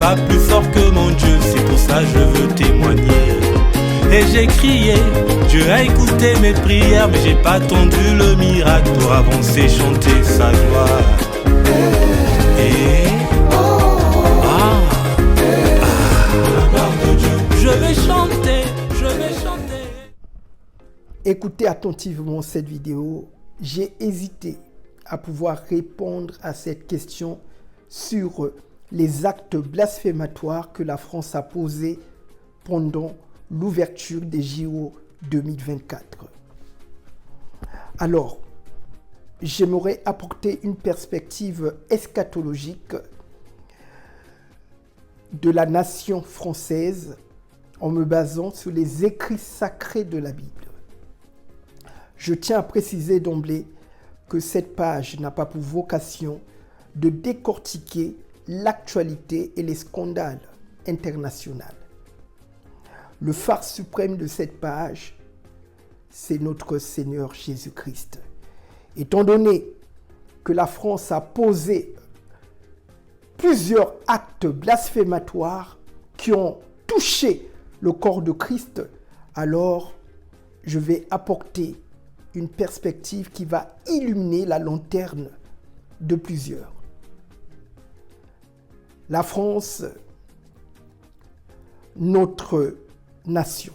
pas plus fort que mon Dieu, c'est pour ça que je veux témoigner. Et j'ai crié, Dieu a écouté mes prières, mais j'ai pas attendu le miracle pour avancer, chanter sa gloire. Et la gloire de Dieu, je vais chanter, je vais chanter. Écoutez attentivement cette vidéo. J'ai hésité à pouvoir répondre à cette question sur les actes blasphématoires que la France a posés pendant l'ouverture des JO 2024. Alors, j'aimerais apporter une perspective eschatologique de la nation française en me basant sur les écrits sacrés de la Bible. Je tiens à préciser d'emblée que cette page n'a pas pour vocation de décortiquer l'actualité et les scandales internationaux. Le phare suprême de cette page, c'est notre Seigneur Jésus-Christ. Étant donné que la France a posé plusieurs actes blasphématoires qui ont touché le corps de Christ, alors je vais apporter une perspective qui va illuminer la lanterne de plusieurs. La France, notre nation,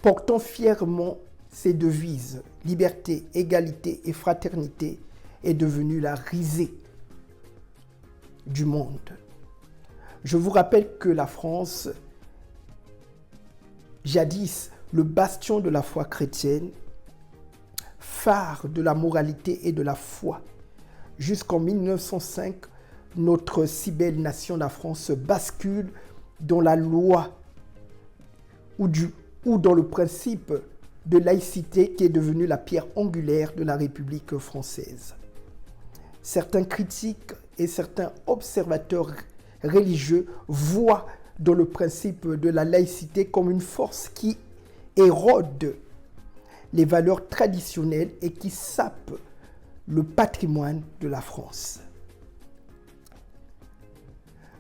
portant fièrement ses devises, liberté, égalité et fraternité, est devenue la risée du monde. Je vous rappelle que la France, jadis le bastion de la foi chrétienne, phare de la moralité et de la foi, jusqu'en 1905, notre si belle nation, la France, bascule dans la loi ou dans le principe de laïcité qui est devenu la pierre angulaire de la République française. Certains critiques et certains observateurs religieux voient dans le principe de la laïcité comme une force qui érode les valeurs traditionnelles et qui sape le patrimoine de la France.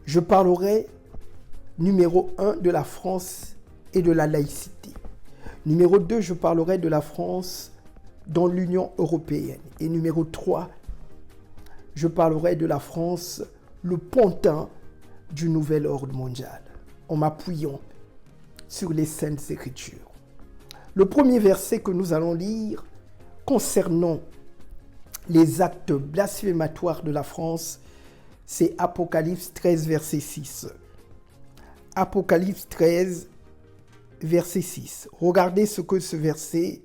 Je parlerai numéro 1 de la France et de la laïcité. Numéro 2, je parlerai de la France dans l'Union européenne. Et numéro 3, je parlerai de la France, le pantin du nouvel ordre mondial, en m'appuyant sur les Saintes Écritures. Le premier verset que nous allons lire concernant les actes blasphématoires de la France, c'est Apocalypse 13, verset 6. Apocalypse 13, verset 6. Regardez ce que ce verset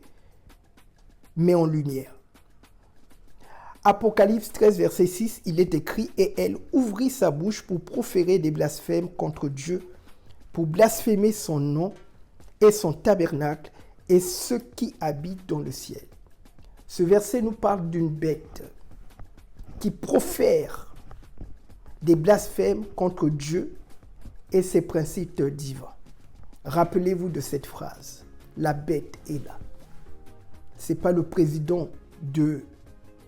met en lumière. Apocalypse 13, verset 6, il est écrit « Et elle ouvrit sa bouche pour proférer des blasphèmes contre Dieu, pour blasphémer son nom et son tabernacle et ceux qui habitent dans le ciel. » Ce verset nous parle d'une bête qui profère des blasphèmes contre Dieu et ses principes divins. Rappelez-vous de cette phrase. La bête est là. Ce n'est pas le président de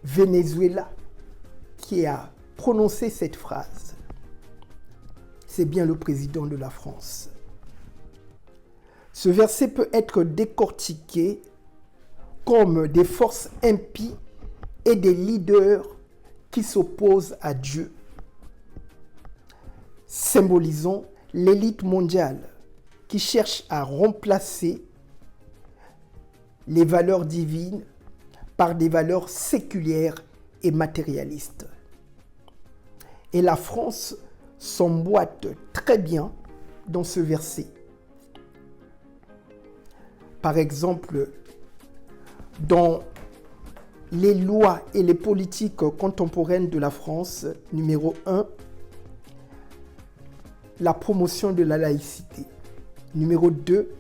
Venezuela qui a prononcé cette phrase. C'est bien le président de la France. Ce verset peut être décortiqué comme des forces impies et des leaders qui s'opposent à Dieu, symbolisant l'élite mondiale qui cherche à remplacer les valeurs divines par des valeurs séculières et matérialistes. Et la France s'emboîte très bien dans ce verset. Par exemple, dans les lois et les politiques contemporaines de la France, numéro 1, la promotion de la laïcité. Numéro 2,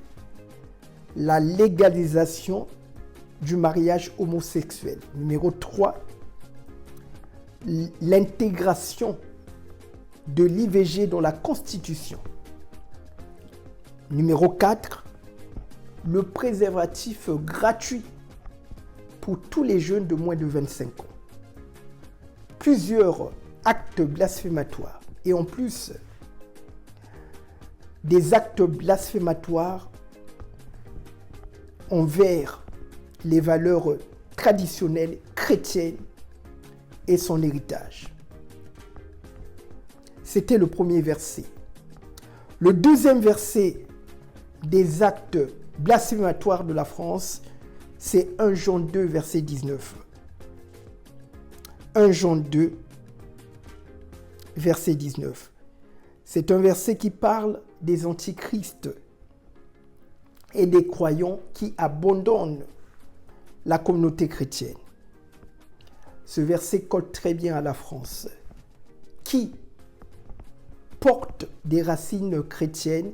la légalisation du mariage homosexuel. Numéro 3, l'intégration de l'IVG dans la Constitution. Numéro 4, le préservatif gratuit pour tous les jeunes de moins de 25 ans. Plusieurs actes blasphématoires et en plus des actes blasphématoires envers les valeurs traditionnelles chrétiennes et son héritage. C'était le premier verset. Le deuxième verset des actes blasphématoires de la France, c'est 1 Jean 2, verset 19. 1 Jean 2, verset 19. C'est un verset qui parle des antichrists et des croyants qui abandonnent la communauté chrétienne. Ce verset colle très bien à la France, qui porte des racines chrétiennes,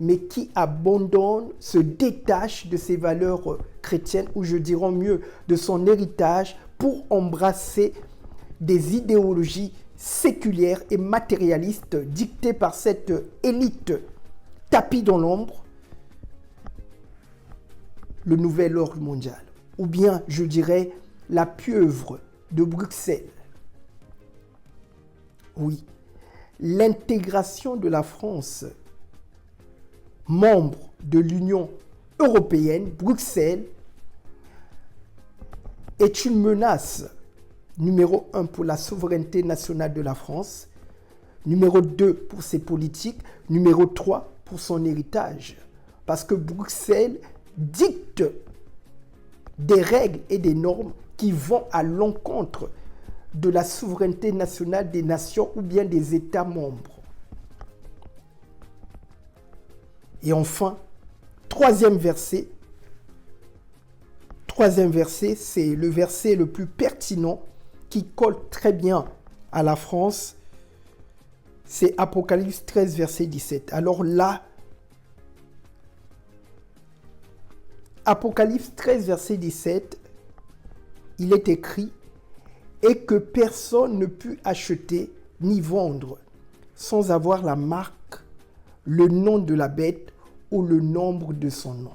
mais qui abandonne, se détache de ses valeurs chrétiennes, ou je dirais mieux, de son héritage, pour embrasser des idéologies séculières et matérialistes dictées par cette élite tapie dans l'ombre, le nouvel ordre mondial, ou bien, je dirais, la pieuvre de Bruxelles. Oui, l'intégration de la France, membre de l'Union européenne, Bruxelles, est une menace numéro 1 pour la souveraineté nationale de la France, numéro 2 pour ses politiques, numéro 3 pour son héritage. Parce que Bruxelles dicte des règles et des normes qui vont à l'encontre de la souveraineté nationale des nations ou bien des États membres. Et enfin, troisième verset, c'est le verset le plus pertinent qui colle très bien à la France, c'est Apocalypse 13, verset 17. Alors là, Apocalypse 13, verset 17, il est écrit « Et que personne ne put acheter ni vendre sans avoir la marque, le nom de la bête ou le nombre de son nom. »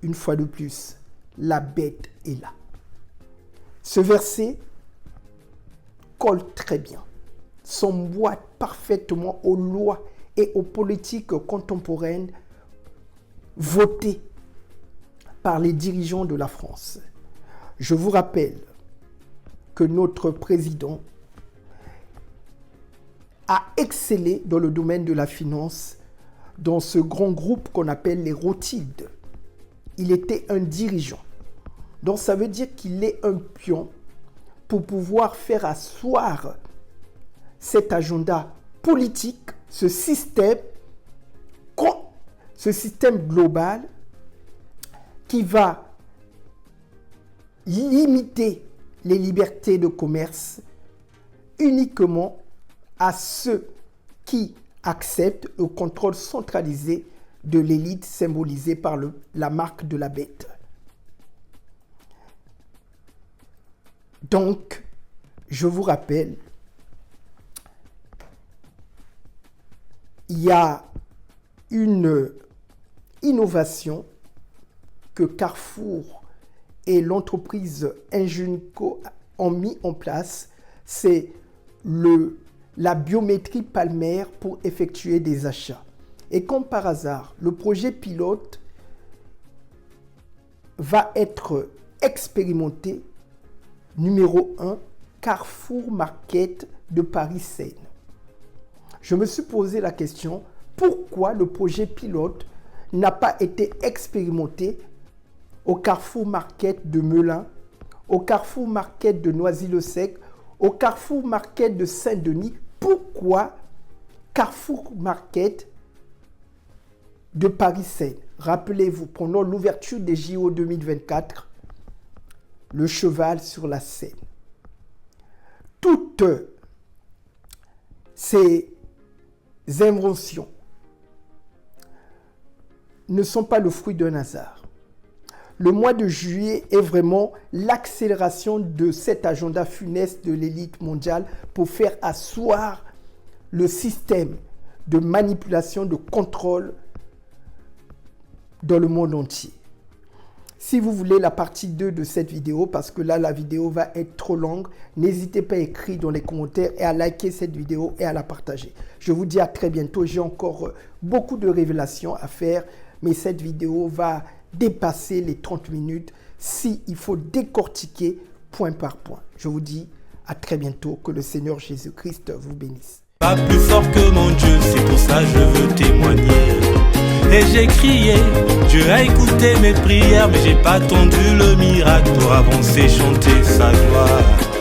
Une fois de plus, la bête est là. Ce verset colle très bien, s'emboîte parfaitement aux lois et aux politiques contemporaines votées par les dirigeants de la France. Je vous rappelle que notre président a excellé dans le domaine de la finance dans ce grand groupe qu'on appelle les Rothschild. Il était un dirigeant. Donc ça veut dire qu'il est un pion pour pouvoir faire asseoir cet agenda politique, ce système global qui va limiter les libertés de commerce uniquement à ceux qui acceptent le contrôle centralisé de l'élite symbolisée par la marque de la bête. Donc, je vous rappelle, il y a une innovation que Carrefour et l'entreprise Ingenico ont mis en place, c'est la biométrie palmaire pour effectuer des achats. Et comme par hasard, le projet pilote va être expérimenté, numéro 1, Carrefour Market de Paris-Seine. Je me suis posé la question, pourquoi le projet pilote n'a pas été expérimenté au Carrefour Market de Melun, au Carrefour Market de Noisy-le-Sec, au Carrefour Market de Saint-Denis? Pourquoi Carrefour Market de Paris-Seine? Rappelez-vous, pendant l'ouverture des JO 2024, le cheval sur la Seine. Toutes ces inventions ne sont pas le fruit d'un hasard. Le mois de juillet est vraiment l'accélération de cet agenda funeste de l'élite mondiale pour faire asseoir le système de manipulation, de contrôle dans le monde entier. Si vous voulez la partie 2 de cette vidéo, parce que là, la vidéo va être trop longue, n'hésitez pas à écrire dans les commentaires et à liker cette vidéo et à la partager. Je vous dis à très bientôt. J'ai encore beaucoup de révélations à faire, mais cette vidéo va dépasser les 30 minutes s'il faut décortiquer point par point. Je vous dis à très bientôt. Que le Seigneur Jésus-Christ vous bénisse. Pas plus fort que mon Dieu, c'est pour ça que je veux témoigner. Et j'ai crié, Dieu a écouté mes prières, mais j'ai pas attendu le miracle pour avancer, chanter sa gloire.